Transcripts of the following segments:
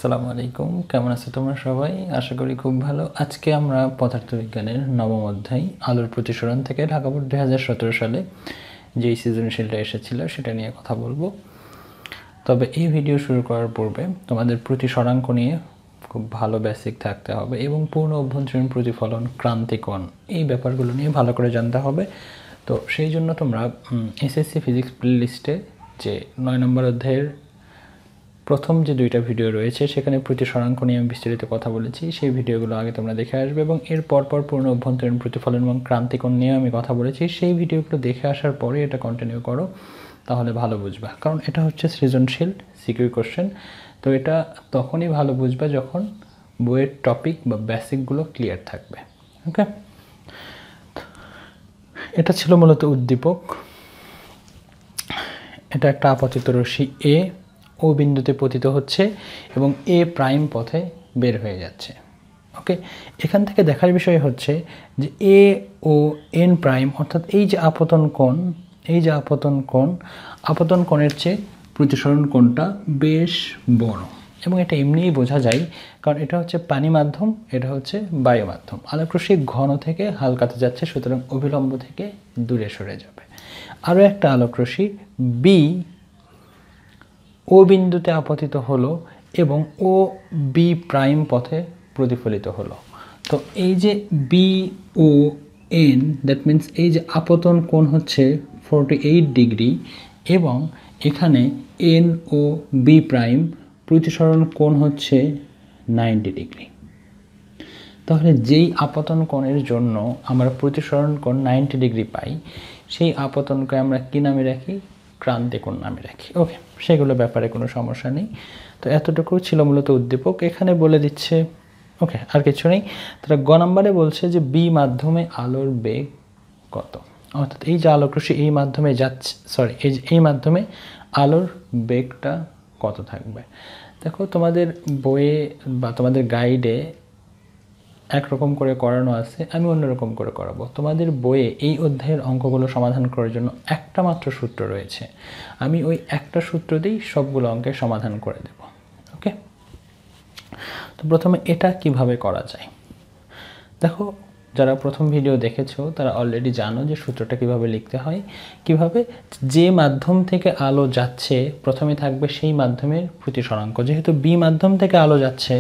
আসসালামু আলাইকুম, কেমন আছো তোমরা সবাই? আশা করি খুব ভালো। আজকে আমরা পদার্থবিজ্ঞানের নবম অধ্যায় আলোর প্রতিসরণ থেকে ঢাকা বোর্ড 2017 সালে যেই সৃজনশীলটা এসেছিল সেটা নিয়ে কথা বলবো। তবে এই ভিডিও শুরু করার পূর্বে তোমাদের প্রতিসরাঙ্ক নিয়ে খুব ভালো বেসিক থাকতে হবে এবং পূর্ণ অভ্যন্তরীণ প্রতিফলন, ক্রান্তিকোণ এই ব্যাপারগুলো নিয়ে ভালো করে জানতে হবে। তো সেই জন্য তোমরা এসএসসি ফিজিক্স প্লেলিস্টে যে 9 নম্বর অধ্যায়ের প্রথম যে দুইটা ভিডিও রয়েছে সেখানে প্রতিসরাঙ্ক নিয়ে আমি বিস্তারিত কথা বলেছি, সেই ভিডিওগুলো আগে তোমরা দেখে আসবে এবং এর পরপর পূর্ণ অভ্যন্তরীণ প্রতিফলন এবং ক্রান্তিকোণ নিয়ে আমি কথা বলেছি। সেই ভিডিওগুলো দেখে আসার পরে এটা কন্টিনিউ করো, তাহলে ভালো বুঝবা। কারণ এটা হচ্ছে সৃজনশীল সিকিউ কোশ্চেন, তো এটা তখনই ভালো বুঝবা যখন বইয়ের টপিক বা বেসিকগুলো ক্লিয়ার থাকবে। ওকে, এটা ছিল মূলত উদ্দীপক। এটা একটা আপতিত রশ্মি এ ও বিন্দুতে পতিত হচ্ছে এবং এ প্রাইম পথে বের হয়ে যাচ্ছে। ওকে, এখান থেকে দেখার বিষয় হচ্ছে যে এ ও এন প্রাইম অর্থাৎ এই যে আপতন কোণ, আপতন কোণের চেয়ে প্রতিসরণ কোণটা বেশ বড় এবং এটা এমনিই বোঝা যায়, কারণ এটা হচ্ছে পানি মাধ্যম, এটা হচ্ছে বায়ু মাধ্যম। আলোকরশ্মি ঘন থেকে হালকাতে যাচ্ছে, সুতরাং অভিলম্ব থেকে দূরে সরে যাবে। আরও একটা আলোকরশ্মি বি ও বিন্দুতে আপতিত হলো এবং ও বি প্রাইম পথে প্রতিফলিত হলো। তো এই যে B O N, that means এই যে আপতন কোণ হচ্ছে 48 ডিগ্রি এবং এখানে এন ও বি প্রাইম প্রতিসরণ কোণ হচ্ছে 90 ডিগ্রি। তাহলে যেই আপতন কোণের জন্য আমরা প্রতিসরণ কোণ 90 ডিগ্রি পাই, সেই আপতনকে আমরা কী নামে রাখি? ক্রান্তিকোণ নামে রাখি। ওকে, সেগুলো ব্যাপারে কোনো সমস্যা নেই। তো এতটুকু ছিল মূলত উদ্দীপক। এখানে বলে দিচ্ছে, ওকে আর কিছু নেই। তারা গ নম্বরে বলছে যে বি মাধ্যমে আলোর বেগ কত, অর্থাৎ এই যে আলোকরশ্মি এই মাধ্যমে যাচ্ছে, এই মাধ্যমে আলোর বেগটা কত থাকবে। দেখো, তোমাদের বইয়ে বা তোমাদের গাইডে একরকম করে করানো আছে, আমি অন্যরকম করে করাবো। তোমাদের বইয়ে এই অধ্যায়ের অঙ্কগুলো সমাধান করার জন্য একটা মাত্র সূত্র রয়েছে, আমি ওই একটা সূত্র দিয়েই সবগুলো অঙ্কের সমাধান করে দেব। ওকে, তো প্রথমে এটা কিভাবে করা যায় দেখো। যারা প্রথম ভিডিও দেখেছো তারা অলরেডি জানো যে সূত্রটা কিভাবে লিখতে হয়। কিভাবে? যে মাধ্যম থেকে আলো যাচ্ছে প্রথমে থাকবে সেই মাধ্যমের প্রতিসরাঙ্ক। যেহেতু বি মাধ্যম থেকে আলো যাচ্ছে,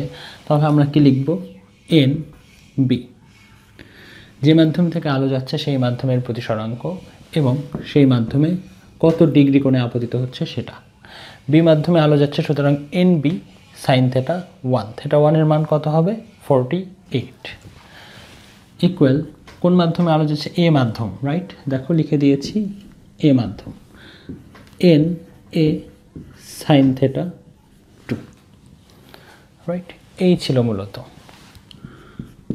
তাহলে আমরা কি লিখব? N B. যে মাধ্যম থেকে আলো যাচ্ছে সেই মাধ্যমের প্রতিসরাঙ্ক এবং সেই মাধ্যমে কত ডিগ্রি কোণে আপতিত হচ্ছে সেটা। বি মাধ্যমে আলো যাচ্ছে, সুতরাং N B sine theta 1, theta 1 এর মান কত হবে? 48 ইকুয়াল কোন মাধ্যমে আলো যাচ্ছে? এ মাধ্যম, রাইট? দেখো লিখে দিয়েছি এ মাধ্যম, N A sine theta 2, right? এই ছিল মূলত।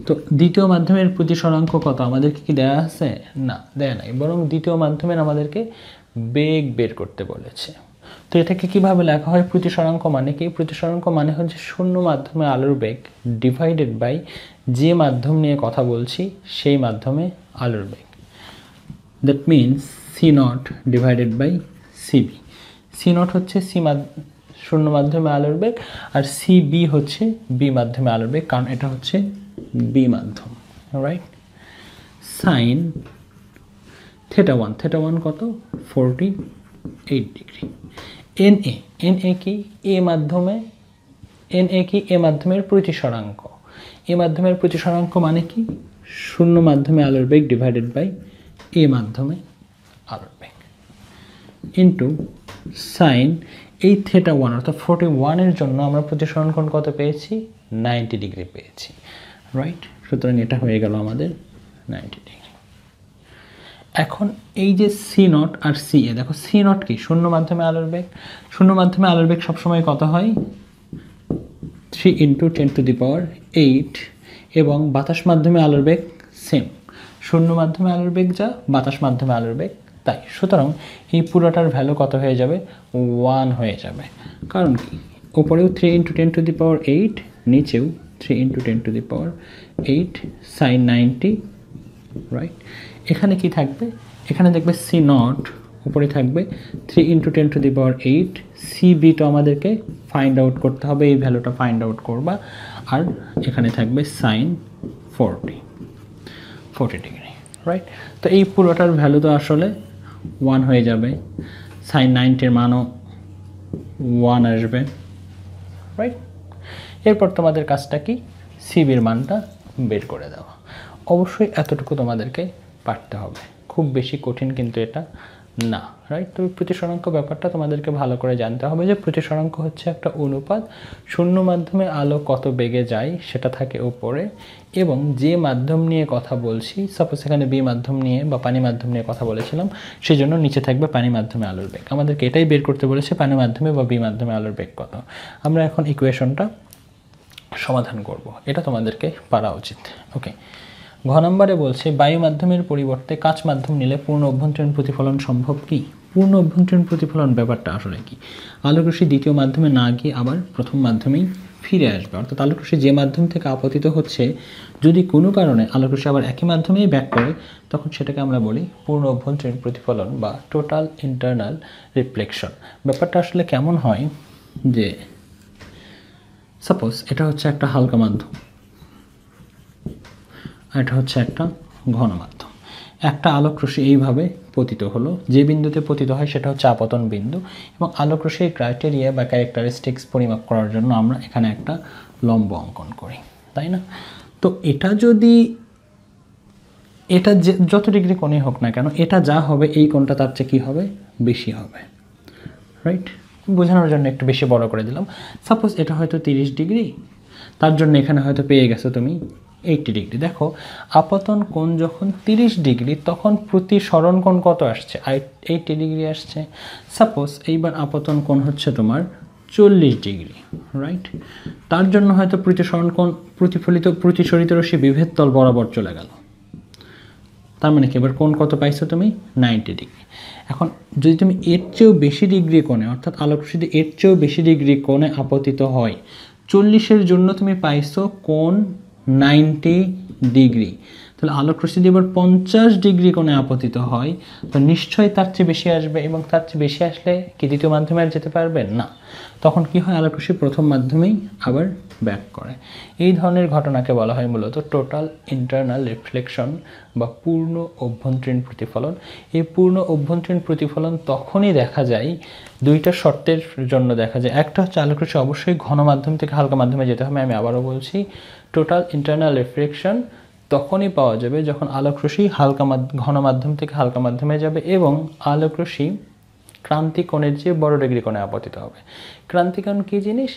তো দ্বিতীয় মাধ্যমের প্রতিসরাঙ্ক কত আমাদেরকে কি দেওয়া আছে? না, দেয়া নাই, বরং দ্বিতীয় মাধ্যমের আমাদেরকে বেগ বের করতে বলেছে। তো এটাকে কিভাবে লেখা হয়? প্রতিসরাঙ্ক মানে কি? প্রতিসরাঙ্ক মানে হচ্ছে শূন্য মাধ্যমে আলোর বেগ ডিভাইডেড বাই যে মাধ্যম নিয়ে কথা বলছি সেই মাধ্যমে আলোর বেগ। That means C naught divided by CB. C naught হচ্ছে শূন্য মাধ্যমে আলোর বেগ, আর সিবি হচ্ছে বি মাধ্যমে আলোর বেগ, কারণ এটা হচ্ছে বি মাধ্যম, রাইট? সাইন থেটা 1, থেটা 1 কত? 48 ডিগ্রি। এন এ কি? এ মাধ্যমে, এন এ কি? এ মাধ্যমের প্রতিসরাঙ্ক। এ মাধ্যমের প্রতিসরাঙ্ক মানে কি? শূন্য মাধ্যমে আলোর বেগ ডিভাইডেড বাই এ মাধ্যমে আলোর বেগ ইন্টু সাইন এই থেটা 1 অর্থাৎ 41 এর জন্য আমরা প্রতিসরণ কোণ কত পেয়েছি? 90 ডিগ্রি পেয়েছি, রাইট? সুতরাং এটা হয়ে গেল আমাদের 90 ডিগ্রি। এখন এই যে সি নট আর সি এ, দেখো সি নট কি? শূন্য মাধ্যমে আলোর বেগ। শূন্য মাধ্যমে আলোর বেগ সবসময় কত হয়? 3 × 10⁸ এবং বাতাস মাধ্যমে আলোর বেগ সেম। শূন্য মাধ্যমে আলোর বেগ যা, বাতাস মাধ্যমে আলোর বেগ তাই। সুতরাং এই পুরোটার ভ্যালু কত হয়ে যাবে? 1 হয়ে যাবে। কারণ কি? উপরেও 3 × 10⁸, নিচেও 3 × 10⁸ সাইন 90, রাইট? এখানে কি থাকবে? এখানে দেখবে সি নট উপরে থাকবে 3 × 10⁸ সিবি তো আমাদেরকে ফাইন্ড আউট করতে হবে, এই ভ্যালুটা ফাইন্ড আউট করবা। আর এখানে থাকবে সাইন 40 ডিগ্রি, রাইট? তো এই পুরোটার ভ্যালু তো আসলে 1 হয়ে যাবে, সাইন 90-র মানও 1 আসবে, রাইট? এরপর তোমাদের কাজটা কি, সিবির মানটা বের করে দেওয়া। অবশ্যই এতটুকু তোমাদেরকে পারতে হবে, খুব বেশি কঠিন কিন্তু এটা না, রাইট? তবে প্রতিসরাঙ্ক ব্যাপারটা তোমাদেরকে ভালো করে জানতে হবে যে প্রতিসরাঙ্ক হচ্ছে একটা অনুপাত, শূন্য মাধ্যমে আলো কত বেগে যায় সেটা থাকে উপরে, এবং যে মাধ্যম নিয়ে কথা বলছি, সাপোজ এখানে বি মাধ্যম নিয়ে বা পানি মাধ্যম নিয়ে কথা বলেছিলাম, সেই জন্য নিচে থাকবে পানি মাধ্যমে আলোর বেগ। আমাদেরকে এটাই বের করতে বলেছে পানি মাধ্যমে বা বি মাধ্যমে আলোর বেগ কত। আমরা এখন ইকুয়েশনটা সমাধান করব, এটা তোমাদেরকে পারা উচিত। ওকে, ঘ নম্বরে বলছে বায়ু মাধ্যমের পরিবর্তে কাচ মাধ্যম নিলে পূর্ণ অভ্যন্তরীণ প্রতিফলন সম্ভব কি? পূর্ণ অভ্যন্তরীণ প্রতিফলন ব্যাপারটা আসলে কি? আলোকরশ্মি দ্বিতীয় মাধ্যমে না গিয়ে আবার প্রথম মাধ্যমেই ফিরে আসবে, অর্থাৎ আলোকরশ্মি যে মাধ্যম থেকে আপতিত হচ্ছে যদি কোনো কারণে আলোকরশ্মি আবার একই মাধ্যমেই ব্যাক করে, তখন সেটাকে আমরা বলি পূর্ণ অভ্যন্তরীণ প্রতিফলন বা টোটাল ইন্টারনাল রিফ্লেকশন। ব্যাপারটা আসলে কেমন হয় যে সাপোজ এটা হচ্ছে একটা হালকা মাধ্যম, এটা হচ্ছে একটা ঘন মাধ্যম, একটা আলোকরশ্মি এইভাবে পতিত হলো, যে বিন্দুতে পতিত হয় সেটা হচ্ছে আপতন বিন্দু, এবং আলোকরশ্মির ক্রাইটেরিয়া বা ক্যারেক্টারিস্টিক্স পরিমাপ করার জন্য আমরা এখানে একটা লম্ব অঙ্কন করি, তাই না? তো এটা যদি এটা যত ডিগ্রি কোণে হোক না কেন, এটা যা হবে এই কোণটা তার চেয়ে কী হবে, বেশি হবে, রাইট? বোঝানোর জন্য একটু বেশি বড় করে দিলাম। সাপোজ এটা হয়তো 30 ডিগ্রি, তার জন্য এখানে হয়তো পেয়ে গেছো তুমি 80 ডিগ্রি। দেখো আপতন কোণ যখন 30 ডিগ্রি তখন প্রতিসরণ কোণ কত আসছে, 80 ডিগ্রি আসছে। সাপোজ এইবার আপতন কোণ হচ্ছে তোমার 40 ডিগ্রি, রাইট? তার জন্য হয়তো প্রতিসরণ কোণ প্রতিসরিত রশ্মি বিভেদ তল বরাবর চলে গেল, তার মানে কি এবার কোণ কত পাইছো তুমি, 90 ডিগ্রি। এখন যদি তুমি এর চেয়েও বেশি ডিগ্রি কোণে, অর্থাৎ আলোকরশ্মি এর চেয়েও বেশি ডিগ্রি কোণে আপতিত হয়, 40-এর জন্য তুমি পাইছো কোণ 90 ডিগ্রি, তাহলে আলোকরশ্মি যদি এবার 50 ডিগ্রি কোণে আপতিত হয় তো নিশ্চয়ই তার চেয়ে বেশি আসবে, এবং তার চেয়ে বেশি আসলে কি দ্বিতীয় মাধ্যমে আর যেতে পারবে না। তখন কি হয়, আলোকরশ্মি প্রথম মাধ্যমেই আবার ব্যাক করে। এই ধরনের ঘটনাকে বলা হয় মূলত টোটাল ইন্টারনাল রিফ্লেকশন বা পূর্ণ অভ্যন্তরীণ প্রতিফলন। এই পূর্ণ অভ্যন্তরীণ প্রতিফলন তখনই দেখা যায়, দুইটা শর্তের জন্য দেখা যায়। একটা হচ্ছে আলোকরশ্মি অবশ্যই ঘন মাধ্যম থেকে হালকা মাধ্যমে যেতে হবে, আমি আবারও বলছি টোটাল ইন্টারনাল রিফ্লেকশন তখনই পাওয়া যাবে যখন আলোকরশ্মি ঘন মাধ্যম থেকে হালকা মাধ্যমে যাবে এবং আলোকরশ্মি ক্রান্তি কোণের চেয়ে বড় ডিগ্রি কোণে আপতিত হবে। ক্রান্তি কোণ কী জিনিস,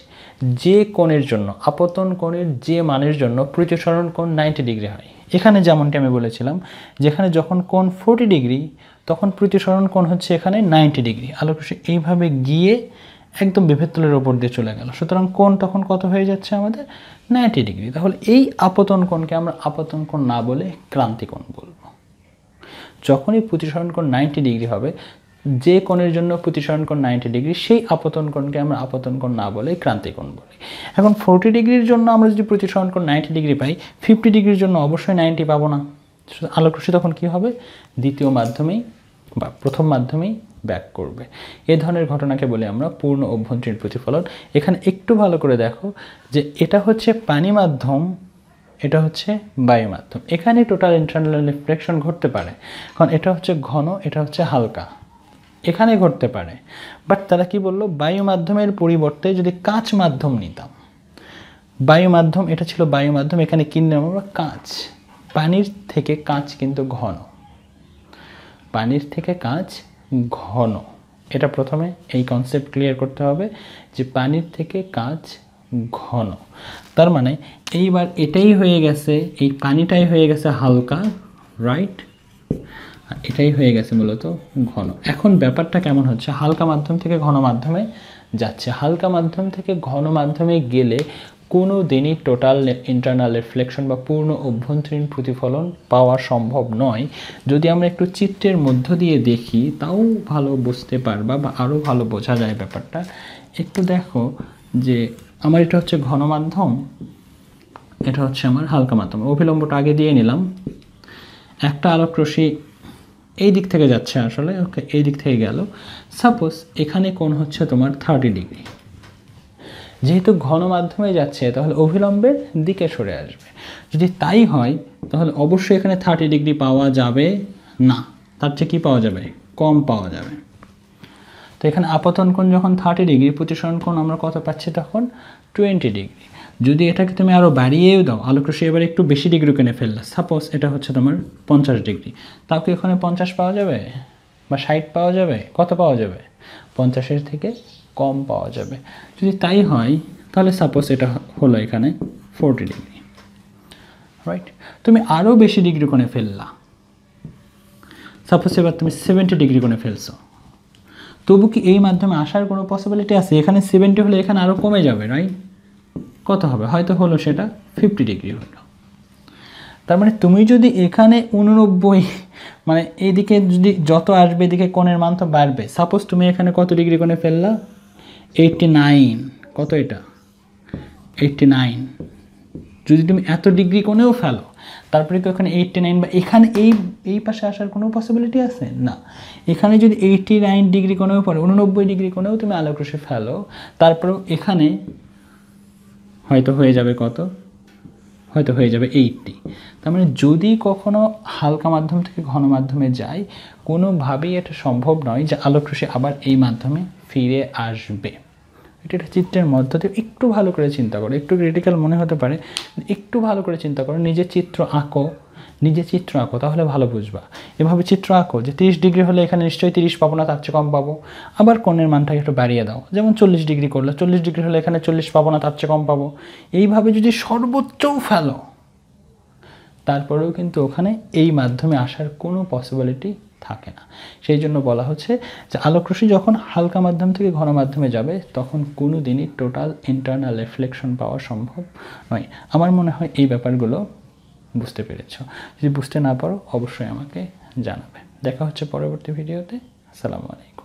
যে কোণের জন্য আপতন কোণের যে মানের জন্য প্রতিসরণ কোণ 90 ডিগ্রি হয়। এখানে যেমনটি আমি বলেছিলাম, যেখানে যখন কোণ 40 ডিগ্রি তখন প্রতিসরণ কোণ হচ্ছে এখানে 90 ডিগ্রি, আলোকরশ্মি এইভাবে গিয়ে একদম বিভেদ তলের ওপর দিয়ে চলে গেল, সুতরাং কোণ তখন কত হয়ে যাচ্ছে আমাদের, 90 ডিগ্রি। তাহলে এই আপতন কোণকে আমরা আপতন কোণ না বলে ক্রান্তি কোণ বলবো। যখনই প্রতিসরণ কোণ 90 ডিগ্রি হবে, যে কোণের জন্য প্রতিসরণ কোণ 90 ডিগ্রি, সেই আপতন কোণকে আমরা আপতন কোণ না বলে ক্রান্তি কোণ বলি। এখন 40 ডিগ্রির জন্য আমরা যদি প্রতিসরণ কোণ 90 ডিগ্রি পাই, 50 ডিগ্রির জন্য অবশ্যই 90 পাবো না। আলোকরশ্মি তখন কি হবে, দ্বিতীয় মাধ্যমেই বা প্রথম মাধ্যমেই ব্যাক করবে। এই ধরনের ঘটনাকে বলে আমরা পূর্ণ অভ্যন্তরীণ প্রতিফলন। এখানে একটু ভালো করে দেখো যে এটা হচ্ছে পানি মাধ্যম, এটা হচ্ছে বায়ু মাধ্যম, এখানে টোটাল ইন্টারনাল রিফ্লেকশন ঘটতে পারে, কারণ এটা হচ্ছে ঘন, এটা হচ্ছে হালকা, এখানে ঘটতে পারে। বাট তারা কি বললো, বায়ু মাধ্যমের পরিবর্তে যদি কাচ মাধ্যম নিতাম, বায়ু মাধ্যম, এটা ছিল বায়ু মাধ্যম, এখানে কি নিলাম আমরা, কাঁচ। পানির থেকে কাঁচ কিন্তু ঘন, পানির থেকে কাঁচ ঘন, এটা প্রথমে এই কনসেপ্ট ক্লিয়ার করতে হবে যে পানির থেকে কাঁচ ঘন। তার মানে এইবার এটাই হয়ে গেছে, এই পানিটাই হয়ে গেছে হালকা, রাইট? এটাই হয়ে গেছে মূলত ঘন। এখন ব্যাপারটা কেমন হচ্ছে, হালকা মাধ্যম থেকে ঘন মাধ্যমে যাচ্ছে, হালকা মাধ্যম থেকে ঘন মাধ্যমে গেলে কোনো দিনই টোটাল ইন্টারনাল রিফ্লেকশন বা পূর্ণ অভ্যন্তরীণ প্রতিফলন পাওয়া সম্ভব নয়। যদি আমরা একটু চিত্রের মধ্য দিয়ে দেখি তাও ভালো বুঝতে পারবা বা আরও ভালো বোঝা যায় ব্যাপারটা। একটু দেখো যে আমার এটা হচ্ছে ঘন মাধ্যম, এটা হচ্ছে আমার হালকা মাধ্যম, অভিলম্বটা আগে দিয়ে নিলাম। একটা আলোকরশ্মি এই দিক থেকে যাচ্ছে আসলে, ওকে, এই দিক থেকে গেল। সাপোজ এখানে কোণ হচ্ছে তোমার 30 ডিগ্রি, যেহেতু ঘন মাধ্যমে যাচ্ছে তাহলে অভিলম্বের দিকে সরে আসবে। যদি তাই হয় তাহলে অবশ্যই এখানে 30 ডিগ্রি পাওয়া যাবে না, তার চেয়ে কী পাওয়া যাবে, কম পাওয়া যাবে। তো এখানে আপতন কোণ যখন 30 ডিগ্রি, প্রতিসরণ কোণ আমরা কত পাচ্ছি তখন 20 ডিগ্রি। যদি এটাকে তুমি আরও বাড়িয়েও দাও, আলোকরশ্মি এবার একটু বেশি ডিগ্রি কোণে ফেললা, সাপোজ এটা হচ্ছে তোমার 50 ডিগ্রি, তাও কি এখানে 50 পাওয়া যাবে বা 60 পাওয়া যাবে? কত পাওয়া যাবে? 50-এর থেকে কম পাওয়া যাবে। যদি তাই হয় তাহলে সাপোজ এটা হলো এখানে 40 ডিগ্রি, রাইট? তুমি আরও বেশি ডিগ্রি কোণে ফেললা, সাপোজ এবার তুমি 70 ডিগ্রি কোণে ফেলছো, তবু কি এই মাধ্যমে আসার কোনো পসিবিলিটি আছে? এখানে 70 হলে এখানে আরও কমে যাবে, রাইট? কত হবে? হয়তো হলো সেটা 50 ডিগ্রি হলো। তার মানে তুমি যদি এখানে 89, মানে এইদিকে যদি যত আসবে এদিকে কোণের মান তো বাড়বে। সাপোজ তুমি এখানে কত ডিগ্রি কোণে ফেললা? 89, কত এটা? 89। যদি তুমি এত ডিগ্রি কোণেও ফেলো, তারপরে কি ওখানে 89 বা এখানে এই পাশে আসার কোনো পসিবিলিটি আছে? না। এখানে যদি 89 ডিগ্রি কোণেও পড়ে, 89 ডিগ্রি কোণেও তুমি আলোকরশ্মি ফেলো, তারপরেও এখানে হয়তো হয়ে যাবে কত? হয়তো হয়ে যাবে 80। তার মানে যদি কখনো হালকা মাধ্যম থেকে ঘন মাধ্যমে যায়, কোনোভাবেই এটা সম্ভব নয় যে আলোকরশ্মি আবার এই মাধ্যমে ফিরে আসবে। এটা একটা চিত্রের মধ্য দিয়ে একটু ভালো করে চিন্তা করো, একটু ক্রিটিক্যাল মনে হতে পারে, একটু ভালো করে চিন্তা করো, নিজে চিত্র আঁকো, তাহলে ভালো বুঝবা। এভাবে চিত্র আঁকো যে 30 ডিগ্রি হলে এখানে নিশ্চয়ই 30 পাবো না, তার চেয়ে কম পাবো। আবার কোণের মানটাকে একটু বাড়িয়ে দাও, যেমন 40 ডিগ্রি করলে 40 ডিগ্রি হলে এখানে 40 পাবো না, তার চেয়ে কম পাবো। এইভাবে যদি সর্বোচ্চও ফেলো, তারপরেও কিন্তু ওখানে এই মাধ্যমে আসার কোনো পসিবিলিটি থাকে না। সেই জন্য বলা হচ্ছে যে আলোকরশ্মি যখন হালকা মাধ্যম থেকে ঘন মাধ্যমে যাবে, তখন কোনো দিনই টোটাল ইন্টারনাল রিফ্লেকশন পাওয়া সম্ভব নয়। আমার মনে হয় এই ব্যাপারগুলো বুঝতে পেরেছো। যদি বুঝতে না পারো অবশ্যই আমাকে জানাবে। দেখা হচ্ছে পরবর্তী ভিডিওতে। আসসালামু আলাইকুম।